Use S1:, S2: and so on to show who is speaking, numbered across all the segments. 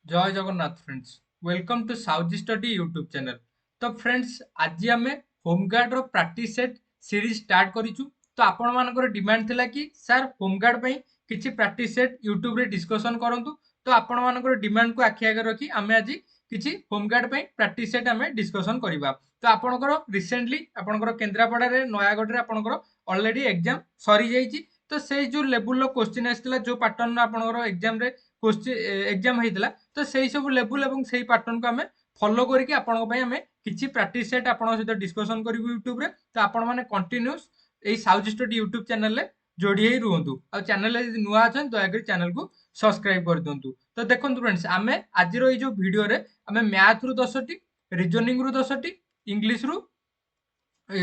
S1: जय Jagannath friends. Welcome to south study YouTube channel. तो friends आज आम होमगार्ड रो प्रैक्टिस सेट सीरीज स्टार्ट करिचु। तो आपण मानकर डिमांड थिला कि सर होमगार्ड पई किछि प्रैक्टिस सेट यूट्यूब रे डिस्कशन करंतु। तो आपण मानकर डिमांड को आखि आगे रखी आमे आज किछि होमगार्ड पई प्रैक्टिस सेट आमे डिस्कशन करिबा। तो आपणकर रिसेंटली आपणकर केंद्रापड़ा रे नयागढ़ रे आपणकर ऑलरेडी एग्जाम सरी जाईची। तो सेई जो लेवल रो क्वेश्चन आस्थिला जो पैटर्न आपणकर एग्जाम रे क्वेश्चन एग्जाम हेतिला तो सेई सब लेवल एवं सेई पैटर्न को आमे फॉलो करके आपन पई आमे किछि प्रैक्टिस सेट आपन सहित डिस्कशन करिवु यूट्यूब रे। तो आपण माने कंटिन्यूस एई साउथ स्टडी यूट्यूब चैनल रे जोड़ी हेई रुहंतु। आ चैनल रे यदि नुआ अछन दया करी चैनल को सब्सक्राइब कर दियंतु। तो देखंतु फ्रेंड्स आमे आज रो एई जो वीडियो रे आमे मैथ रु 10टी, रीजनिंग रु 10टी, इंग्लिश रु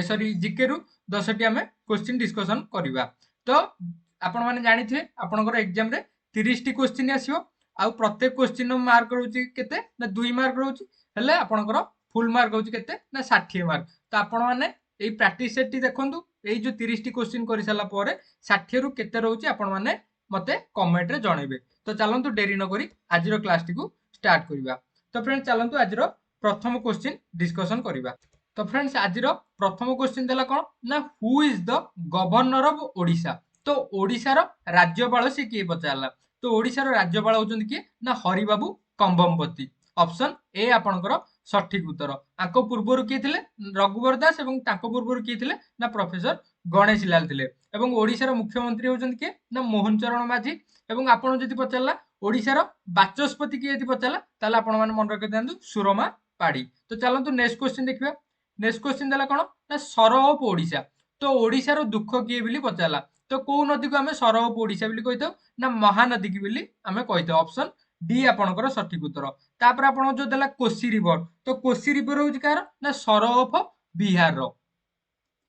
S1: सॉरी जीके रु 10टी आमे क्वेश्चन डिस्कशन करिवा। तो आपण माने जानिथे आपनकर एग्जाम रे 30 टी क्वेश्चन आसीबो। आ प्रत्येक क्वेश्चन मार्क रोची केते ना 2 मार्क रोची हेले आपनकर फुल मार्क होची केते ना 60 मार्क। तो आपण माने एई प्रैक्टिस सेट टी देखंतु। एई जो 30 टी क्वेश्चन करि साला परे 60 रु केते रोची आपण माने मते कमेंट रे जणैबे। तो चलंतु डेरी न करी आज रो क्लास टी को स्टार्ट करिवा। तो फ्रेंड्स चलंतु आज रो प्रथम क्वेश्चन डिस्कशन करिवा। तो फ्रेंड्स आज रो प्रथम क्वेश्चन देला कोन ना who is the governor of Odisha. तो ओडिशा रो राज्यपाल से किए पचारला। तो ओडिशा रो राज्यपाल होचंदी किए ना हरिबाबू कंबमपति। ऑप्शन ए आपनकर सठिक उत्तर। आको पूर्वरु किए थिले रघुवर दास एवं ताको पूर्वरु किए थिले ना प्रोफेसर गणेश लाल थिले। एवं ओडिशा रो मुख्यमंत्री होचंदी किए ना मोहन चरण माझी। एवं आपण जदि पचारला ओडिशा रो बाचस्पति किए जदि पचारला ताले आपण माने मन रखि दियंतु सुरमा पाड़ी। तो चलंतु नेक्स्ट क्वेश्चन देखिबा। नेक्स्ट क्वेश्चन देला कोन ना सर ऑफ ओडिशा। तो ओडिशा रो दुख किए बिली पचारला। तो को नदी को हमें सर ऑफ ओडिशा बिली कहितो ना महानदी की बिली हमें कहितो। ऑप्शन डी आपनकर सठिक उत्तर। तापर आपण जो देला कोसी रिवर। तो कोसी रिवर होउची कार ना सर ऑफ बिहार रो।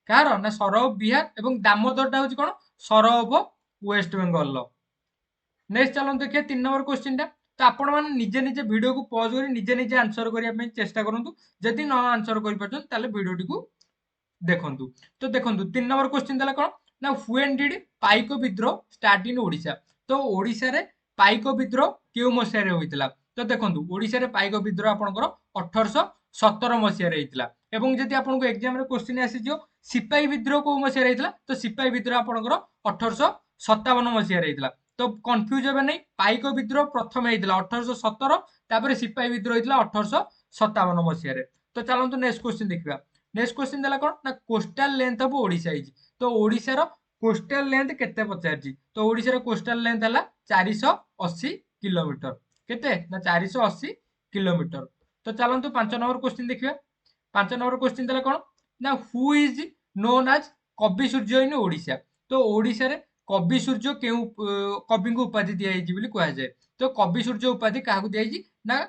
S1: कार ना सर ऑफ बिहार एवं दामोदर टा होउची कोन सर ऑफ वेस्ट बंगाल रो। नेक्स्ट चलन देखिए 3 नंबर क्वेश्चन टा। तो आपण माने निजे निजे वीडियो को पॉज करी निजे निजे आंसर करिया पे चेष्टा करंतु। जदि न आंसर करि परछन ताले वीडियो टी को देखंतु। तो देखंतु 3 नंबर क्वेश्चन देला कोन ना व्हेन डिड पाइक विद्रोह स्टार्ट इन ओडिशा। तो ओडिशा रे पाइक विद्रोह केउ मसिया रे होइतिला। तो देखंतु ओडिशा रे पाइक विद्रोह आपनकर 1817 मसिया रे हेतिला। एवं जदि आपनको एग्जाम रे क्वेश्चन आसी जो सिपाही विद्रोह को मसिया रे हेतिला। तो सिपाही विद्रोह आपनकर 1857 मसिया रे हेतिला। तो कंफ्यूज हेबे नै पाइक विद्रोह प्रथम हेतिला 1817 तापर सिपाही विद्रोह हेतिला 1857 मसिया रे। तो चलंतु नेक्स्ट क्वेश्चन देखिबा। नेक्स्ट क्वेश्चन देला कोन ना coastal length of Odisha is. तो ओडिशा रो कोस्टल लेंथ केते पचारजी। तो ओडिशा रो कोस्टल लेंथ हला 480 किलोमीटर। केते ना 480 किलोमीटर। तो चलंतु 5 नंबर क्वेश्चन देखिबा। 5 नंबर क्वेश्चन देला कोन ना हु इज नोन एज कवि सूर्य इन ओडिशा। तो ओडिशा रे कवि सूर्य केउ कवि को उपाधि दिया जायछि बोली कहै जाय। तो कवि सूर्य उपाधि काहाकू दिया जायछि ना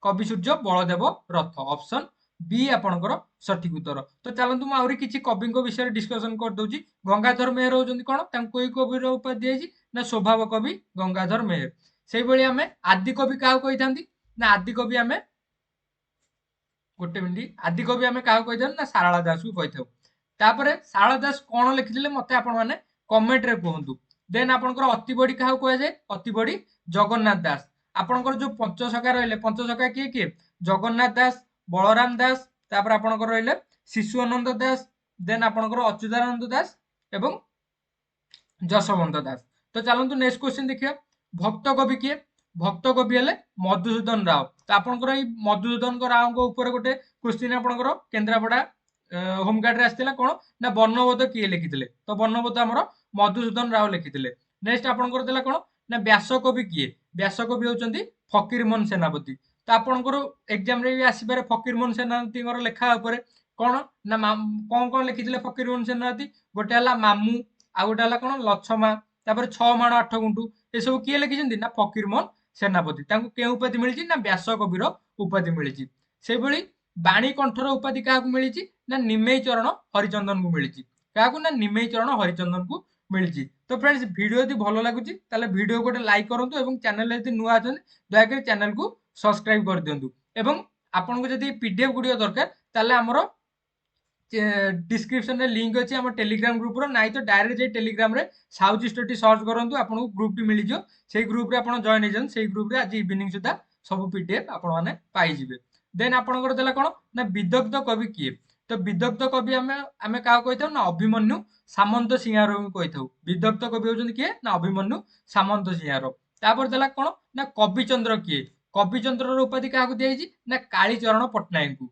S1: कवि सूर्य बलदेव रथ। ऑप्शन बी आपनकर सठिक उत्तर। तो चलंतु म आउरी किछि कवि विषय डिस्कशन कर दउची। गंगाधर मेहर होचंदी कोन तांको एई कवि रो उपाधि दियाछि ना स्वभाव कवि गंगाधर मेहर। सेई भली हमें आदि कवि काहा कहिथांती ना आदि कवि हमें गोटे मिनिट आदि कवि हमें काहा कहिथां ना सारला दास को कहिथाउ। तापरे सारला दास कोन लिखिथिले मते आपण माने कमेंट रे कहंतु। देन आपनकर अति बडी काहा कहै जाय अति बडी जगन्नाथ दास। आपनकर जो पंचसखा रहले पंचसखा किए किए जगन्नाथ दास बलराम दास तापर आपनकर रहले शिशु आनंद दास देन आपनकर अच्युतानंद दास एवं जशवंत दास। तो चलंतु नेक्स्ट क्वेश्चन देखिया। भक्त कवि किए भक्त कवि हेले मधुसूदन राव। तो आपनकर एई मधुसूदन राव को ऊपर गोटे क्वेश्चन आपनकर केंद्रापड़ा होमगार्ड रे आस्थिला कोन ना वर्णबोध किए लिखिथिले। तो वर्णबोध हमर मधुसूदन राव लिखिथिले। नेक्स्ट आपनकर देला कोन ना व्यास कवि किए व्यास कवि होचंदी फकीरमोहन सेनापति। तो आपनकर एग्जाम रे भी आसी पारे फकीरमोहन सेनापति कर लेखा ऊपर कोन ना कोन कोन लिखिथिले फकीरमोहन सेनापति। गोटे हला मामू आ गोटे हला कोन लछमा तापर 6 माण 8 गुंटू ए सब किए लिखिछंती ना फकीरमोहन सेनापति। तांको के उपाधि मिलिछि ना व्यास कविर उपाधि मिलिछि। सेई भली बाणी कंठर उपाधि काहाकू मिलिछि ना निमेई चरण हरिचंदन को मिलिछि। काहाकू ना निमेई चरण हरिचंदन को मिलिछि। तो फ्रेंड्स वीडियो यदि भलो लागुछि ताले वीडियो गोटे लाइक करंतु एवं चैनल यदि नुआ अछन दया कर चैनल को सब्सक्राइब कर दियंतु। एवं आपन को यदि पीडीएफ गुडियो दरकार ताले हमरो डिस्क्रिप्शन रे लिंक अछि हमर टेलीग्राम ग्रुप रो नाइ तो डायरेक्ट जे टेलीग्राम रे साउथ स्टडी सर्च करंतु आपन को ग्रुप टी मिलि जो। सेई ग्रुप रे आपन जॉइन हे जन सेई ग्रुप रे आज इवनिंग सुदा सब पीडीएफ आपण माने पाई जिवे। देन आपनकर देला कोन ना विदग्ध कवि किए। तो विदग्ध कवि आमे का कहिथाउ ना अभिमन्यु सामंत सिंहार कहिथाउ। विदग्ध कवि होजन किए ना अभिमन्यु सामंत सिंहार। तापर देला कोन ना कविचंद्र किए। कविचंद्र उपाधि काहाकु दियाइछि ना कालीचरण पटनायक को।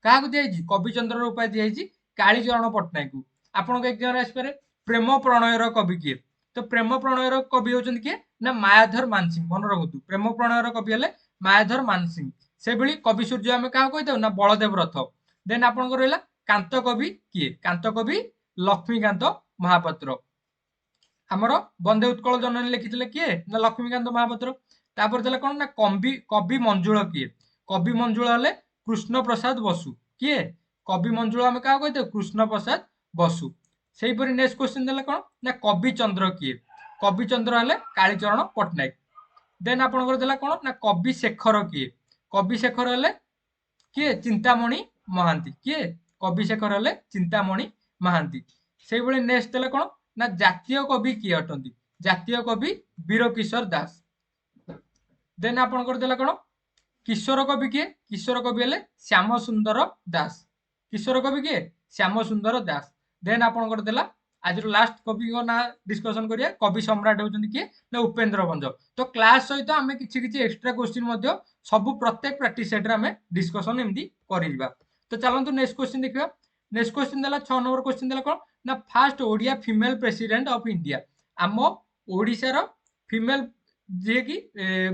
S1: काहाकु दियाइछि कविचंद्र उपाधि दियाइछि कालीचरण पटनायक को। आपनको एग्जाम आसपारे प्रेम प्रणयर कवि किए। तो प्रेम प्रणयर कवि होचंदी किए ना मायाधर मानसिंह। मन रखु प्रेम प्रणयर कवि हेले मायाधर मानसिंह। से भली कवि सूर्य आमे काहा कहिथाउ ना बलदेव रथ। देन आपनको रहला कांत कवि किए। कांत कवि लक्ष्मीकांत महापात्र। हमर बंदे उत्कल जननी लिखिथिले किए ना लक्ष्मीकांत महापात्र। तापर देला कोन ना कवि मंजुळ किए। कवि मंजुळ हेले कृष्ण प्रसाद बसु। किए कवि मंजुळ आमे काहा कहिथाउ कृष्ण प्रसाद बसु। सेही परि नेक्स्ट क्वेश्चन देला कोन ना कवि चंद्र किए। कवि चंद्र हेले कालीचरण पटनायक। देन आपनकर देला कोन ना कवि शेखर किए। कवि शेखर हेले किए चिंतामणि महांती। किए कवि शेखर हेले चिंतामणि महांती। सेही भली नेक्स्ट देला कोन ना जातीय कवि किए अटंती। जातीय कवि वीरकिशोर दास। देन आपनकर देला कोन किशोर कवि किए। किशोर कवि हेले श्याम सुंदर दास। किशोर कवि किए श्याम सुंदर दास। देन आपनकर देला आज लास्ट कवि को ना डिस्कशन करिया। कवि सम्राट होचंदी किए ना उपेंद्र भंज। तो क्लास सहित आमे किछि किछि एक्स्ट्रा क्वेश्चन मध्य सब प्रत्येक प्रैक्टिस सेट रे आमे डिस्कशन एमदी करिबा। तो चलंतु नेक्स्ट क्वेश्चन देखिबा। नेक्स्ट क्वेश्चन देला 6 नंबर क्वेश्चन देला कोन ना first Odia female president of India. आम ओडिसा रो फीमेल जे कि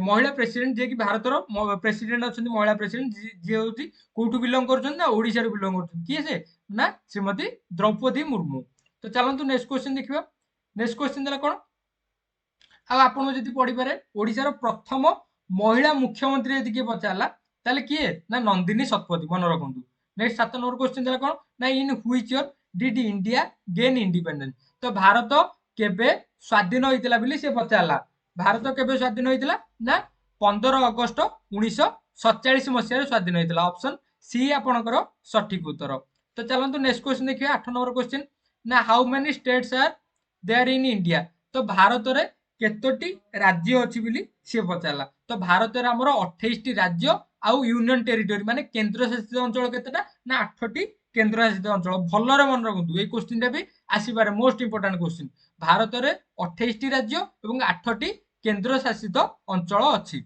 S1: महिला प्रेसिडेंट जे कि भारत रो प्रेसिडेंट अछंती महिला प्रेसिडेंट जे होती कोठु बिलोंग करछन ना ओडिसा रो बिलोंग करछन। किए से ना श्रीमती द्रौपदी मुर्मू। तो चलंतु नेक्स्ट क्वेश्चन देखिबा। नेक्स्ट क्वेश्चन देला कोन आ आपण जदि पढि पारे ओडिसा रो प्रथम महिला मुख्यमंत्री यदि के पचारला ताले किए ना नंदिनी शतपथी। मन रखंतु। नेक्स्ट 7 नंबर क्वेश्चन देला कोन ना in which year did India gain independence. तो भारत केबे स्वाधीन होइतिला बिली से पचारला। भारत केबे स्वाधीन होइतिला ना 15 अगस्त 1947 मसिया स्वाधीन होइतिला। ऑप्शन सी आपनकर सठिक उत्तर। तो चलंतु नेक्स्ट क्वेश्चन देखिए 8 नंबर क्वेश्चन ना how many states are there in India. तो भारत रे केतोटी राज्य अछि बिली से पचारला। तो भारत रे हमर 28 टी राज्य आउ यूनियन टेरिटरी माने केंद्र शासित अंचल केतेटा ना 8 टी केंद्र शासित अंचल। भलरे मन रखंतु ए क्वेश्चन टा भी आसी पारे मोस्ट इंपोर्टेंट क्वेश्चन। भारत रे 28 टी राज्य एवं 8 टी केंद्र शासित अंचल अछि।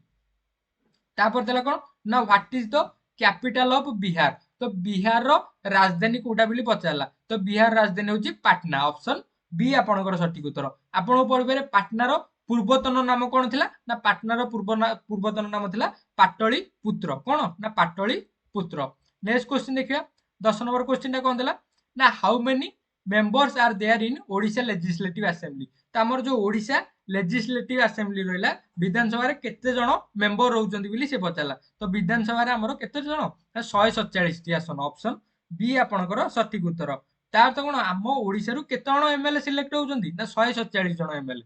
S1: तापर देला कोन ना what is the capital of Bihar. तो बिहार रो राजधानी कोटा बिली पचारला। तो बिहार राजधानी होची पाटना। ऑप्शन बी आपनकर सठिक उत्तर। आपण पढिबे पाटना रो पूर्वतन नाम कोन थिला ना पाटना रो पूर्वतन नाम थिला पाटली पुत्र। कोन ना पाटली पुत्र। नेक्स्ट क्वेश्चन देखिया 10 नंबर क्वेश्चन टा कोन देला ना how many members are there in Odisha legislative assembly. तो हमर जो ओडिशा लेजिस्लेटिव असेंबली रहला विधानसभा रे केते जण मेंबर रहउचंदी बिली से पचारला। तो विधानसभा रे हमर केते जण ना 147 टी आसन। ऑप्शन बी आपनकर सठिक उत्तर। तार तो कोन हम ओडिसा रु केते जण एमएलए सिलेक्ट होउचंदी ना 147 जण एमएलए।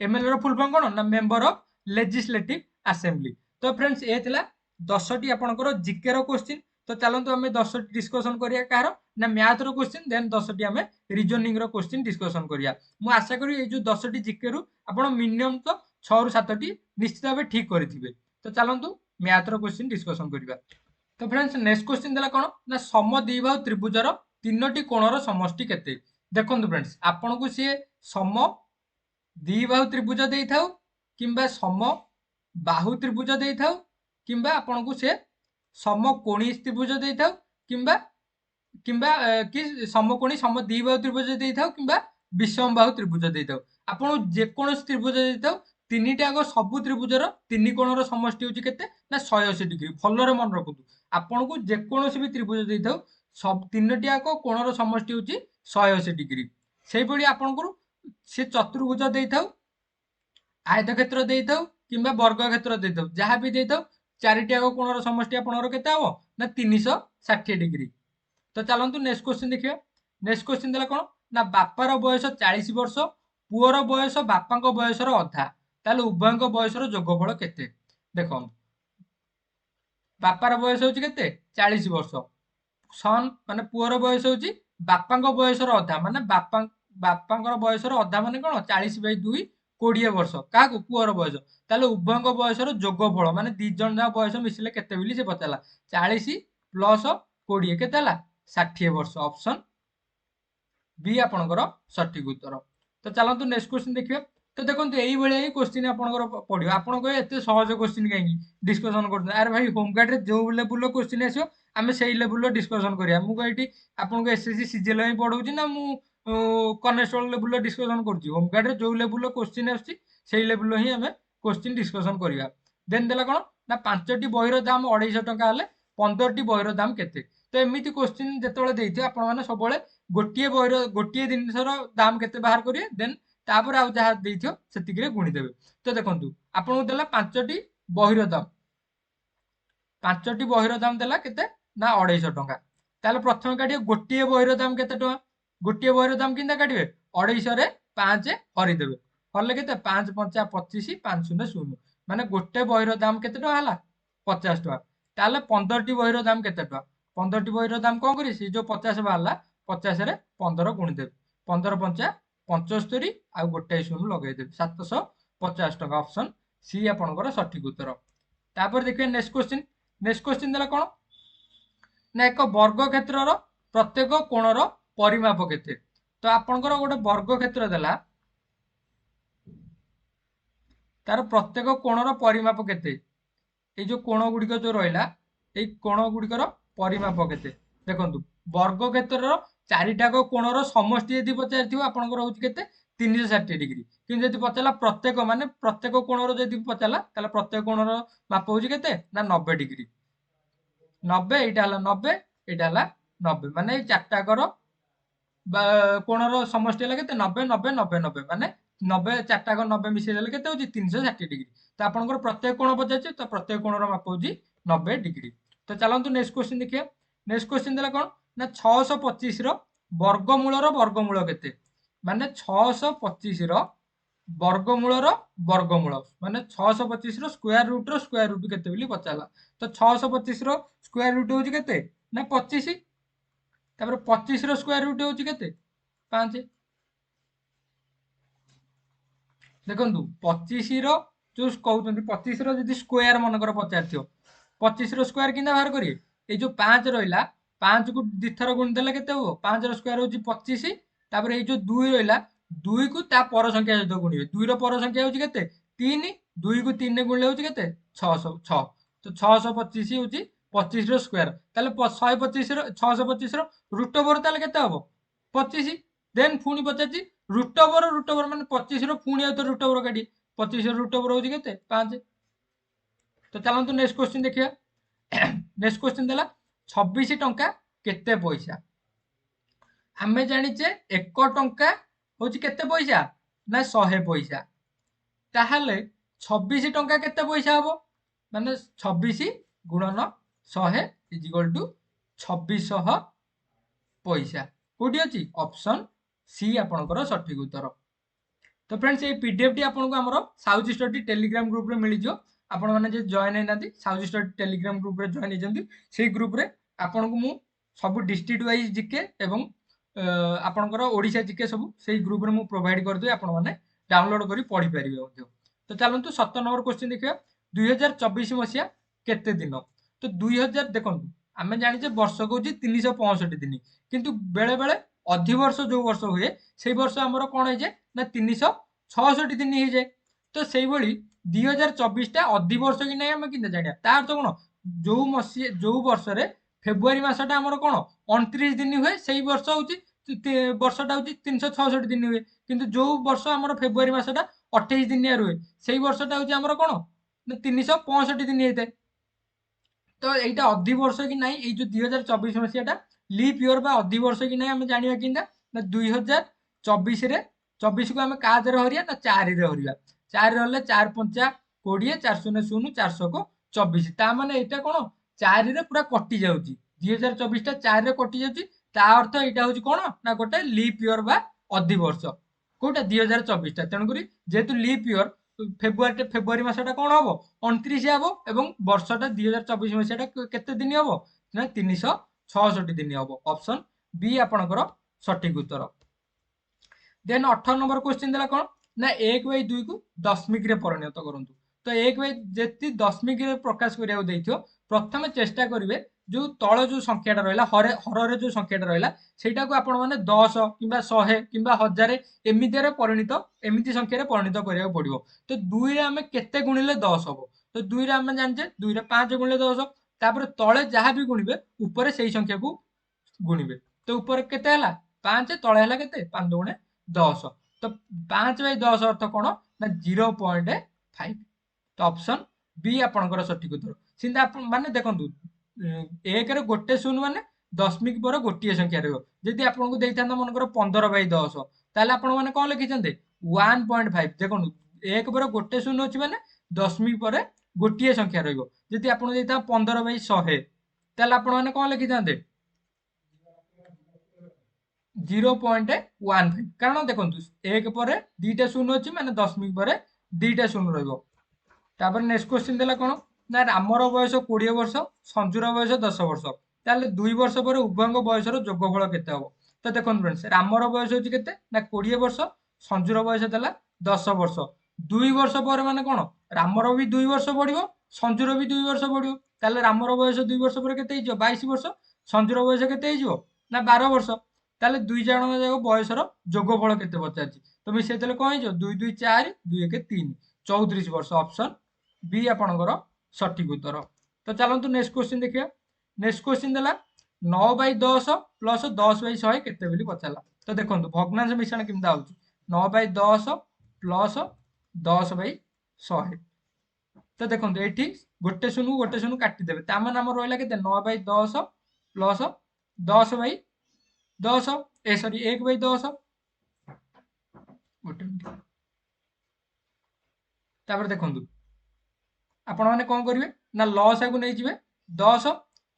S1: एमएलए रो फुल फॉर्म कोन ना मेंबर ऑफ लेजिस्लेटिव असेंबली। तो फ्रेंड्स ए थिला 10 टी आपनकर जीके रो क्वेश्चन। तो चलंतु हमें 10 टी डिस्कशन करिया कार ना मैथ रो क्वेश्चन देन 10 टी हमें रीजनिंग रो क्वेश्चन डिस्कशन करिया। मु आशा करी ए जो 10 टी जीके रु आपण मिनिमम तो 6 रु 7 टी निश्चित भाबे ठीक करिथिबे। तो चलंतु मैथ रो क्वेश्चन डिस्कशन करिया। तो फ्रेंड्स नेक्स्ट क्वेश्चन देला कोन ना समद्विबाहु त्रिभुजर तीनोटी कोणर समष्टि केते। देखंतु फ्रेंड्स आपन को से सम द्विबाहु त्रिभुज देई थाउ किंबा सम बाहु त्रिभुज देई थाउ किंबा आपन को से समकोणी त्रिभुज देई थाउ किंबा किंबा कि समकोणी सम द्विबाहु त्रिभुज देई थाउ किंबा विषमबाहु त्रिभुज देई थाउ। आपन जे कोनोस त्रिभुज देई थाउ तीनिटा आगो सब त्रिभुजर तीनि कोणर समष्टि होची केते ना 180 डिग्री। भलरे मन रखुतु आपन को जे कोनोस भी त्रिभुज देई थाउ सब तीनोटी आगो कोणर समष्टि होची 180 डिग्री। सेही पडी आपन को से चतुर्भुज देई थाउ आयतक्षेत्र देई थाउ किंबा वर्गक्षेत्र देई थाउ जहां भी देई थाउ चारिटी आगो कोणर समष्टि आपनर केते हबो ना 360 डिग्री। तो चलंतु नेक्स्ट क्वेश्चन देखिया। नेक्स्ट क्वेश्चन देला कोन ना बापार बयस 40 वर्ष पुअर बयस बापांक बयसर अधा ताले उभयंक बयसर जोगफल केते। देखो बापार बयस होची केते 40 वर्ष सन माने पुअर बयस होची बापांक बयसर अधा माने बापांकर बयसर अधा माने कोन 40/2 20 वर्ष क्या पुअर बयस ताले उभय बयसर जोगफल माने दी जन जा बयस मिसिले केते बोली से पचाला 40 प्लस 20 केते हला 60 वर्ष ऑप्शन बी आपनकर सटीक उत्तर। तो चलतु नेक्स्ट क्वेश्चन देखिए। तो देखो यही भाई ही क्वेश्चन आपनकर पड़ो आपन कहे एते सहज क्वेश्चन कहीं डिस्कशन कर अरे भाई होमगार्ड रे जो लेवल क्वेश्चन आसो आम से लेवल डिस्कशन करिया मु कहिटी आपनको एसएससी सीजीएल में पढ़ौची ना मु कनेस्टेबल लेवल डिस्कशन करछि होमगार्ड रे जो लेवल क्वेश्चन आछि सेही लेवल ही हमें क्वेश्चन डिस्कशन करिया। देन देला कोन ना 5टी बहिर दाम 250 टका हेले 15टी बहिर दाम केते। तो एमिति क्वेश्चन जेतबेले देइथि आपण माने सबले गोटिए बहिर गोटिए जिनिसर दाम केते बाहर करिए देन तापर आउ जहाँ देइथियो सेतिकिरे गुणी देबे। तो देखंतु आपनको देला 5टी बहिर दाम 5टी बहिर दाम देला केते ना 250 टका। ताले प्रथम काटिए गोटिए बहिर दाम केते टका गोटिए बहिर दाम किंदा काटिबे 250 रे 5 हरि देबे हरले केते 5 5 25 5 0 0 माने गोटे बहिर दाम केते टका हला 50 टका। ताले 15टी बहिर दाम केते टका 15टी बहिर दाम कोन करी से जो 50 बाहला 50 रे 15 गुणी देबे 15 5 75 आ गोटे शून्य लगे देबे 750 टका ऑप्शन सी आपनकर सटीक उत्तर। तापर देखिए नेक्स्ट क्वेश्चन देला कोन ना एक वर्ग क्षेत्रर प्रत्येक कोणर परिमाप केते। तो आपनकर गोटे वर्ग क्षेत्र देला तार प्रत्येक कोणर परिमाप केते ए जो कोण गुड़िक जो रहा ये कोण गुड़िकर परिमाप केते देखंतु वर्ग क्षेत्रर चारिटाक कोणर समष्टि यदि पचारि आपनकर होउछि केते 360 डिग्री किंतु यदि पचाला प्रत्येक माने प्रत्येक कोणर यदि पचाला ताले प्रत्येक कोणर माप होउछि केते ना 90 डिग्री 90 एटा हला 90 एटा हला 90 माने चारटाकर कोणर समष्टि हला केते 90 90 90 90 माने 90 चारटाक 90 मिसेइ देले केते होउछि 360 डिग्री। तो आपनकर प्रत्येक कोण पचारछि तो प्रत्येक कोणर माप होउछि 90 डिग्री। तो चलंतु नेक्स्ट क्वेश्चन देखिए। नेक्स्ट क्वेश्चन देला कोन ना 625 रो वर्गमूल केते माने 625 रो वर्गमूल माने 625 रो स्क्वायर रूट केते बोली पचाला। तो 625 रो स्क्वायर रूट होउछि केते ना 25 तापर 25 रो स्क्वायर रूट होउछि केते 5 देखंतु 25 रो जो कहउछन्ती 25 रो जदि स्क्वायर मनकर पचारथियो 25 रो स्क्वायर किंदा बाहर करिए ए जो 5 रहिला 5 को दिथर गुण देले केते हो 5 रो स्क्वायर होउछि 25 तापर ए जो 2 रहिला 2 को ता पर संख्या सहित गुणिबे 2 रो पर संख्या होउछि केते 3 2 को 3 ने गुणले होउछि केते 606 तो 625 होउछि 25 रो स्क्वायर ताले 125 रो 625 रो रूट ओवर ताले केते हबो 25 देन पुनी पचाछि रूट ओवर माने 25 रो पुनी आउ तो रूट ओवर काढी 25 रो रूट ओवर होउछि केते 5। तो चलंतु नेक्स्ट क्वेश्चन देखिया। नेक्स्ट क्वेश्चन देला 26 टंका केते पैसा आमे जानिचे 1 टंका होउछि केते पैसा ना 100 पैसा ताहाले 26 टंका केते पैसा हबो माने 26 गुणन 100 इज इक्वल टू 2600 पैसा कोठी अछि ऑप्शन सी आपनकर सटीक उत्तर। तो फ्रेंड्स ये पीडीएफ टी आपनको हमरो साउथ स्टडी टेलीग्राम ग्रुप रे मिली जो आपण माने जे जॉइन है नांती साउथ स्टडी टेलीग्राम ग्रुप रे जॉइन हेजंती सेही ग्रुप रे आपनको मु सब डिस्ट्रिक्ट वाइज जीके एवं आपनकर ओडिसा जीके सब सेही ग्रुप रे मु प्रोवाइड कर दे आपण माने डाउनलोड करी पढ़ी परिबे मध्य। तो चलंतु 7 नंबर क्वेश्चन देखिया 2024 मसिया केते दिन। तो 2000 देखंतु आमे जानि जे वर्ष को 365 दिन किंतु बेले बेले अधिवर्ष जो वर्ष हुए से वर्ष आमर कौन है ना 366 दिन हो जाए। तो से 2024 टा अधिवर्ष कि नहीं आम कि जाना तार तो कौन जो वर्ष रे फेब्रुआरी मसटा आमर कौन 29 दिन हुए से वर्ष वर्षटा हूँ 366 दिन हुए किंतु जो वर्ष आमर फेब्रुआरी मसटा 28 दिन रुए से वर्षटा हूँ आमर कौन ना 365 दिन होता है। तो यहाँ अधिवर्ष कि ना ये जो 2024 मसीहाटा लीप इयर बा अधिवर्ष कि ना आम जाना कि ना 2024 रे 24 को आम का हरिया ना 4 रे हरिया 4 रे 4 5 20 4 0 0 400 को 24 ता माने एटा कोन 4 रे पूरा कटि जाउची 2024 टा 4 रे कटि जाउची ता अर्थ एटा होची कोन ना गोटे लीप इयर बा अधिवर्ष कोटा 2024 टा तेन करी जेतु लीप इयर फेब्रुआरी मासटा कौन हम 29 हम एवं वर्षटा 2024 मसीहाटा केते दिन हम ना 366 दिन हम ऑप्शन बी आपनकर सटीक उत्तर। देन 18 नंबर क्वेश्चन देला कौन ना 1/2 को दशमिक रे परिणत करंतु। तो 1/जेति दशमिक रे प्रकाश करिया देइथियो प्रथमे चेष्टा करिवे जो तळ जो संख्याटा रहला हर जो संख्याटा रहला सेटा को आपण माने 10 किंबा 100 किंबा 1000 एमिति रे परिणत एमिति संख्या रे परिणत करिया पड़िबो। तो 2 रे हमें केते गुणिले 10 हबो। तो 2 रे हमें जानचे 2 रे 5 गुणिले 10 तापर तळे जहा भी गुणिबे ऊपर सेही संख्या को गुणिबे। तो ऊपर केते हला 5 तळे हला केते 5 दुणे 10। तो 5/10 अर्थ कोन ना 0.5। तो ऑप्शन बी आपनकर सठिक उत्तर। सिंदा आपण माने देखंतु 1 रे गोटे शून्य माने दशमिक पर गोटिए संख्या रहइबो। जदि आपनको देइथांदा मनकर 15/10 ताले आपण माने कोन लिखिचंदे 1.5। देखंतु 1 पर गोटे शून्य अछि माने दशमिक पर गोटिए संख्या रहइबो। जदि आपण देइथा 15/100 ताले आपण माने कोन लिखिथांदे 0.15। कारण देखंतु 1 पर दीटा शून्य अछि माने दशमिक पर दीटा शून्य रहइबो। तापर नेक्स्ट क्वेश्चन देला कोन ना रामर बयस 20 वर्ष संजुर बयस 10 वर्ष ताले 2 वर्ष पर उभयଙ୍କ बयसर जोगफल केते हबो। तो देखंतु फ्रेंड्स रामर बयस होची केते ना 20 वर्ष संजुर बयस देला 10 वर्ष। 2 वर्ष पर माने कोन रामर भी 2 वर्ष बढ़िबो संजुर भी 2 वर्ष बढ़िबो। ताले रामर बयस 2 वर्ष पर केते हिजो 22 वर्ष संजुर बयस केते हिजो ना 12 वर्ष। ताले दुई जण जाक बयसर जोगफल केते पचारछि। तो मिसेइ देले कोन हिजो 2 2 4 2 1 3 34 वर्ष। ऑप्शन बी आपणकर सठिक उत्तर। तो चलतु नेक्स्ट क्वेश्चन देखिए। नेक्स्ट क्वेश्चन देला 9/10 प्लस 10/100 केते बोली पचारला। तो देखंतु भग्नांश मिश्रण केमता होची 9/10 प्लस 10/100। तो देखंतु एठी गोटे शून्य काटी देबे ता माने हमर रहला केते 9/10 प्लस 10/10 ए सॉरी 1/10 गोटे मिनिट। तापर देखंतु आपण माने कोन करिवे ना लॉस को नै जिवे 10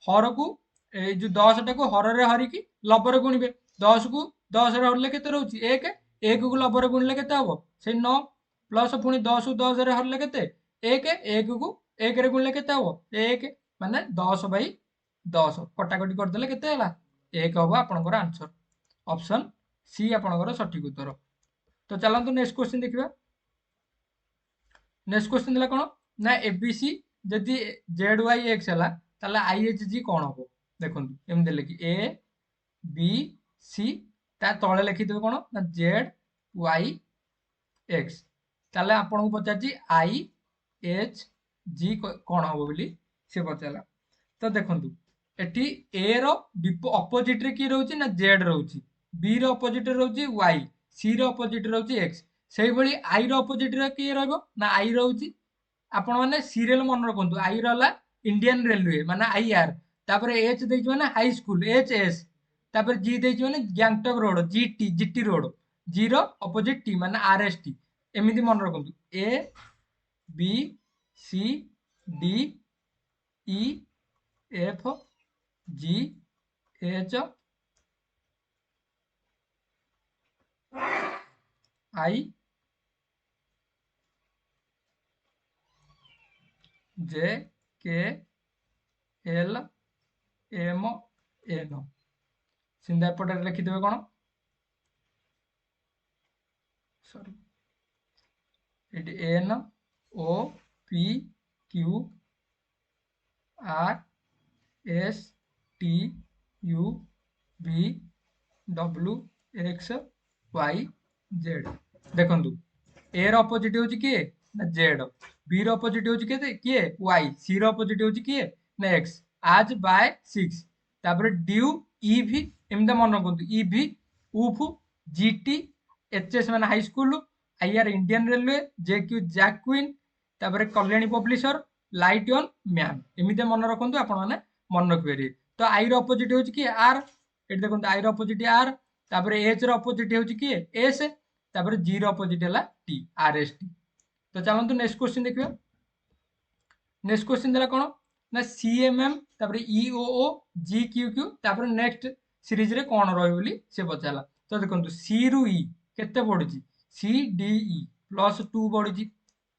S1: हर को ए जो 10 टा को हर रे हरि की लब रे गुणिबे। 10 को 10 रे हरले केते रहउची 1 1 को लब रे गुणले केते हबो से 9 प्लस पुनी 10 को 10 रे हरले केते 1 1 को 1 रे गुणले केते हबो 1 माने 10/10 कटाकटी कर देले केते हला 1 हबो आपनकर आंसर। ऑप्शन सी आपनकर सठिक उत्तर। तो चलंतु नेक्स्ट क्वेश्चन देखिबा। नेक्स्ट क्वेश्चन देला कोन ना एबीसी जदि जेड वाई एक्स हला ताले आईएचजी कोन हबो। देखंतु एम देले कि ए बी सी ता तळे लिखि देबे कोन ना जेड वाई एक्स। ताले आपन को पचाची आई एच जी कोन हबो बोली से पचाला। तो देखंतु एठी ए रो अपोजिट रे की रहउची ना जेड रहउची बी रो अपोजिट रे रहउची वाई सी रो अपोजिट रे रहउची एक्स। सेही भली आई रो अपोजिट रे की रहबो ना आई रहउची आपण माने सीरियल मन रखंतु आई रहला इंडियन रेलवे माने आईआर तापर एच देइछ माने हाई स्कूल एचएस तापर जी देइछ माने Gangtok road GT GT road G रो अपोजिट टी माने आरएसटी एमिति मन रखंतु A B C D E F G H I J K L M N. सिंधा एपटे लिखिदेवे कौन सॉरी एटी N O P Q R S T U V W X Y Z. देखंतु ए रो अपोजिट होची किए ना Z B रो opposite होची किए वाई सी रो अपोजिट होची किए ना एक्स आज बाय 6 तापर ड्यू ई भी एमदा मन रखंतु ई भी उफ जीटी एचएस माने high school IR Indian railway JQ jack queen तापर Kalyani publisher light on man एमिते मन रखंतु आपण माने मन रखबेरी। तो आई रो अपोजिट होची किए आर एटी देखंतु आई रो अपोजिट आर तापर एच रो अपोजिट होची किए एस तापर जी रो अपोजिट हला टी आर एस टी। तो चलंतु नेक्स्ट क्वेश्चन देखिबा। नेक्स्ट क्वेश्चन देला कोन ना सीएमएम तापर ईओओ जीक्यूक्यू तापर नेक्स्ट सीरीज रे कोन रहय बोली से पचाला। तो देखंतु सी रु ई केते पडुची सी डी ई प्लस 2 पडुची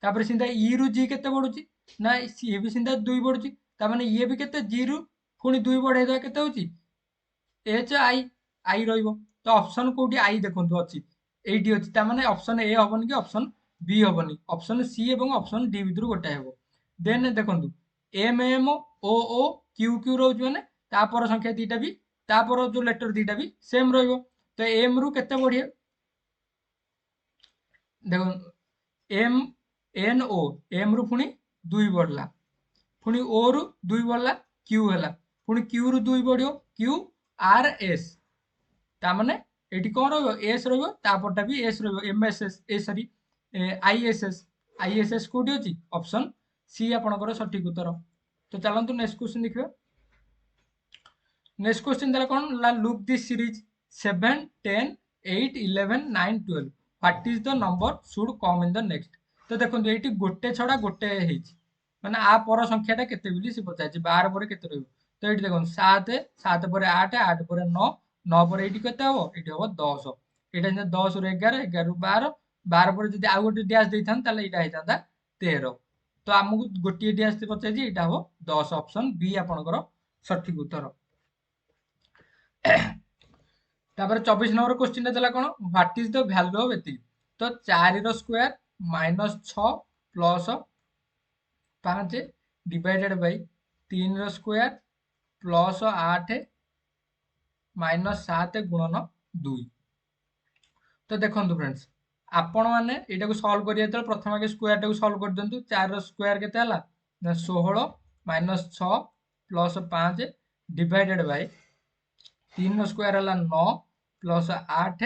S1: तापर सिंधा ई रु जी केते पडुची ना सी भी सिंधा 2 पडुची ता माने ये भी केते जी रु पुनी 2 बढ़ाई दवा केते होची एच आई आई रहइबो। तो ऑप्शन कोठी आई देखंतु अछि এইটি ଅଛି ତାମାନେ ଅପସନ ଏ ହବନି କି ଅପସନ बी हबनी ऑप्शन सी एवं ऑप्शन डी भितर गोटे हेबो देन देखंतु M M O O Q Q रहउछ माने तापर संख्या दीटा भी तापर जो लेटर दीटा भी सेम रहइबो तो एम रु केते बढ़िया देखो एम एन ओ एम रु पुनी 2 बढ़ला पुनी ओ रु 2 बढ़ला क्यू हला पुनी क्यू रु 2 बढ़ियो क्यू आर एस ता माने एटी कोन रहइबो एस रहइबो तापरटा भी एस रहइबो M S S A sorry ISS कोडी अछि ऑप्शन सी आपनकर सठिक उत्तर तो चलंतु नेक्स्ट क्वेश्चन देखिबा नेक्स्ट क्वेश्चन देला कोन ला look this series 7 10 8 11 9 12 what is the number should come in the next तो देखंतु एटी गोटे छडा गोटे हेछि माने आ पर संख्याटा केते बिली से पचाछि 12 पर केते रहइबो तो एटी देखन 7 7 पर 8 8 पर 9 9 पर एटी केते हबो एटी हबो 10 एटा 10 रु 11 11 रु 12 12 पर जदि आ गोटे डैश देथान ताले एटा हेतांता 13 तो हमकु गोटे डैश से पचाछि एटा हबो 10 ऑप्शन बी आपनकर सठिक उत्तर तापर 24 नंबर क्वेश्चन देला कोन what is the value of एति तो 4 रो स्क्वायर -6 प्लस 5 डिवाइडेड बाय 3 रो स्क्वायर प्लस 8 -7 गुणन 2 तो देखंतु फ्रेंड्स आपण माने एटा को सॉल्व करिया त प्रथम आगे स्क्वायर टा को सॉल्व कर दंतु 4 रो स्क्वायर केते हला 16 -6 प्लस 5 डिवाइडेड बाय 3 रो स्क्वायर हला 9 प्लस 8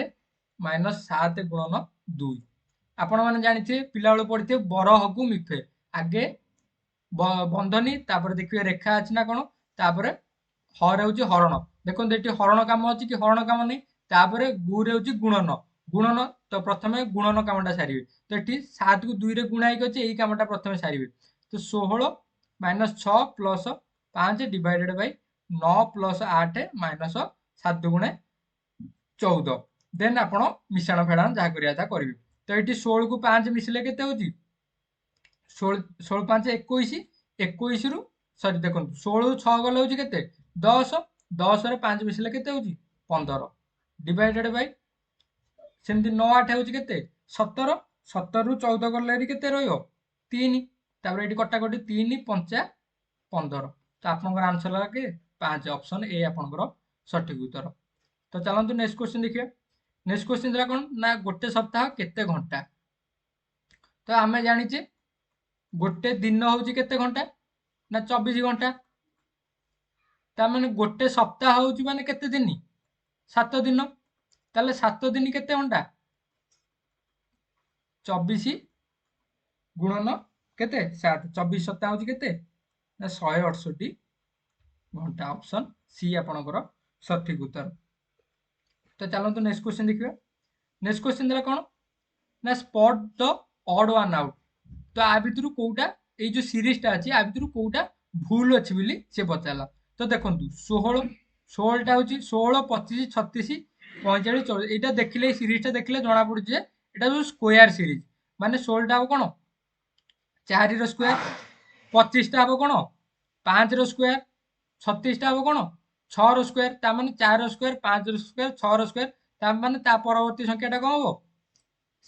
S1: -7 गुणन 2 आपण माने जानिथे पिला बेले पढिथे बरहकु मिफे आगे बंधनी तापर देखिए रेखा अछि ना कोन तापर हर होची हरण देखो एटी हरण काम अछि कि हरण काम नै तापर गु रे होची गुणन गुणन तो प्रथमे गुणन कामटा सारिबे तो एटी 7 को 2 रे गुणा हेक अछि एई कामटा प्रथमे सारिबे तो 16 -6 plus 5 divided bye 9 plus 8 minus 7 गुणे 14 देन आपण मिश्रण फेडान जा करिया था करिवे तो एटी 16 को 5 मिसले केते होची 16 5 21 21 रु सॉरी देखो 16 रु 6 गले होची केते 10 10 रे 5 मिसले केते होची 15 डिवाइडेड बाय सेमती 9 8 होची केते 17 17 रु 14 गले री केते रहयो 3 तापर एटी कटा कटी 3 5 15 तो आपनकर आंसर लगा के 5 ऑप्शन ए आपनकर सठिक उत्तर तो चलंतु नेक्स्ट क्वेश्चन देखिए नेक्स्ट क्वेश्चन दिला कोन ना गोटे सप्ताह केते घंटा तो आमे जानि जे गोटे दिन होची केते घंटा ना 24 घंटा ता माने गोटे सप्ताह होची माने केते दिन 7 दिन ताले 7 दिन केते घंटा 24 गुणन केते 7 24 सप्ताह होची केते ना 168 घंटा ऑप्शन सी आपनकर सठिक उत्तर तो चलंतु नेक्स्ट क्वेश्चन देखिबा नेक्स्ट क्वेश्चन देला कोन ना spot the odd one out तो आ भितरु कोउटा ए जो सीरीज टा अछि आ भितरु कोउटा भूल अछि बिली से बचाला तो देखंतु 16 16 टा होची 16 25 36 45 24 एटा देखिले सीरीज टा देखिले जणा पडु जे एटा जो स्क्वायर सीरीज माने 16 टा हो कोन 4 रो स्क्वायर 25 टा हो कोन 5 रो स्क्वायर 36 टा हो कोन 6 रो स्क्वायर ता माने 4 रो स्क्वायर 5 रो स्क्वायर 6 रो स्क्वायर ता माने ता परवर्ती संख्या टा कोन हो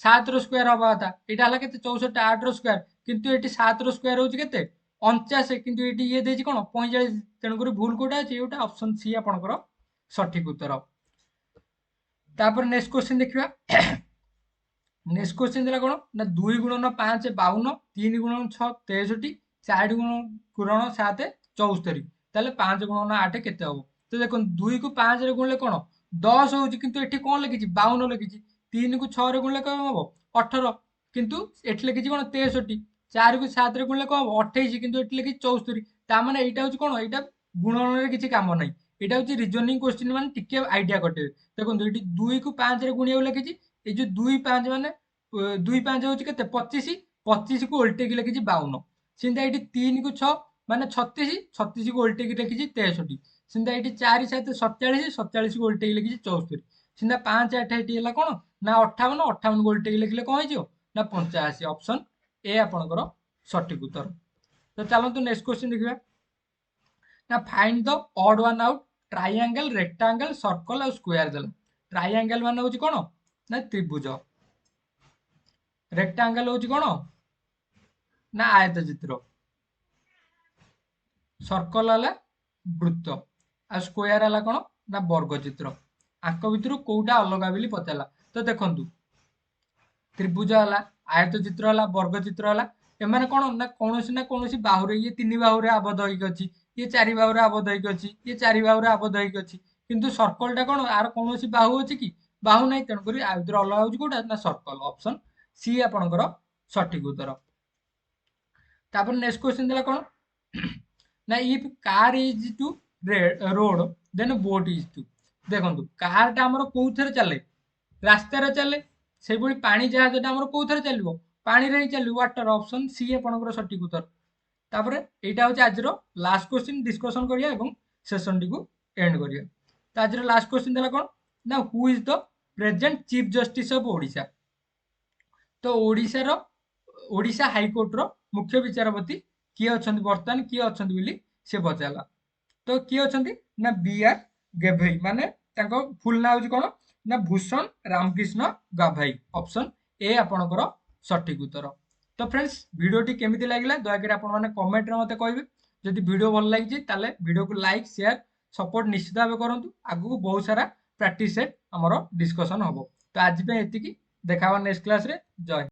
S1: 7 रो स्क्वायर हबा था एटा हला केते 64 8 रो स्क्वायर किंतु एटी 7 रो स्क्वायर होची केते 49 किंतु एटी ये देछि कोन 45 तेन करी भूल कोटा अछि एटा ऑप्शन सी आपनकर सठिक उत्तर तापर नेक्स्ट क्वेश्चन देखिबा नेक्स्ट क्वेश्चन दिला कोन ना 2 गुणन 5 52 3 गुणन 6 63 4 गुणन 7 74 ताले 5 गुणन 8 केते हबो तो देखो 2 को 5 रे गुणले कोन 10 होची किंतु एठी कोन लिखिछि 52 लिखिछि 3 को 6 रे गुणले कोन हबो 18 किंतु एठी लिखिछि कोन 63 4 को 7 रे गुणले कोन हबो 28 किंतु एठी लिखिछि 74 ता माने एटा होची कोन एटा गुणन रे किछि काम नै एटा होची रीजनिंग क्वेश्चन माने टिके आईडिया कटे देखो एठी 2 को 5 रे गुणियो लिखिछि ए जो 2 5 माने 2 5 होची केते 25 25 को उल्टे की लिखिछि 52 सिंदा एठी 3 को 6 माने 36 36 को उल्टे की लिखिछि 63 सिंदा एठी 4 7 47 47 को उल्टे की लिखिछि 74 सिंदा 5 8 एठी हला कोन ना 58 58 को उल्टे की लिखले कोन होइजो ना 85 ऑप्शन ए आपनकर सठिक उत्तर तो चलंतु नेक्स्ट क्वेश्चन देखिबा ना find the odd one out triangle rectangle circle और स्क्वायर देला ट्रायंगल माने होची कोन ना त्रिभुज, रेक्टांगल हूँ कौन ना आयत चित्र, सर्कल है वृत्त, आ स्क्वायर है कौन ना वर्ग चित्र। आंक भितर कोउटा अलग बोली पचारा। तो देखंतु त्रिभुज है, आयत चित्र है, वर्ग चित्र है, एमाने कौन ना कौन बाहुरे ये तीन बाहुरे आबद्ध होइक अछि, ये चारि बाहुरे आबद्ध होइक अछि, ये चारि बाहुरे आबद्ध होइक अछि, किंतु सर्कल टा कौन आर कौन बाहु अछि कि बाहु नहीं, तेणुक आ भितर अलग होउछि कोउटा ना सर्कल। ऑप्शन सी आपनकर सठिक उत्तर। तापर नेक्स्ट क्वेश्चन दिला कौन ना if car is to road then boat is to. देखंतु कार टा हमर कोउथरे चले रास्ता रे चले, से भली पानी जहाज टा हमर कोउथरे चलिबो पानी रे ही चलिबो वाटर। ऑप्शन सी आपनकर सठिक उत्तर। तापर एटा होछि आजरो लास्ट क्वेश्चन डिस्कशन करिया एवं सेशन टी को एंड करिया। तो आजरो लास्ट क्वेश्चन दिला कौन ना who is the present chief justice of Odisha. तो ओडिशा हाईकोर्ट रो मुख्य विचारपति किए अछंती वर्तमान किए अछंती बोली से पचारला। तो किए अछंती ना बी आर गेभेई, माने तांको फुल ना होची कोन ना भूषण रामकृष्ण गाभाई। ऑप्शन ए आपनकर सठिक उत्तर। तो फ्रेंड्स वीडियोटी केमिति लागिला दया कर आपण माने कमेंट रे मते कहबे। जदि वीडियो भल लागि जे ताले वीडियो को लाइक शेयर सपोर्ट निश्चित भाबे करंतु। आगु बहुत सारा प्रैक्टिस सेट हमरो डिस्कशन हबो। तो आज पे एतिकी, देखावा नेक्स्ट क्लास रे। जय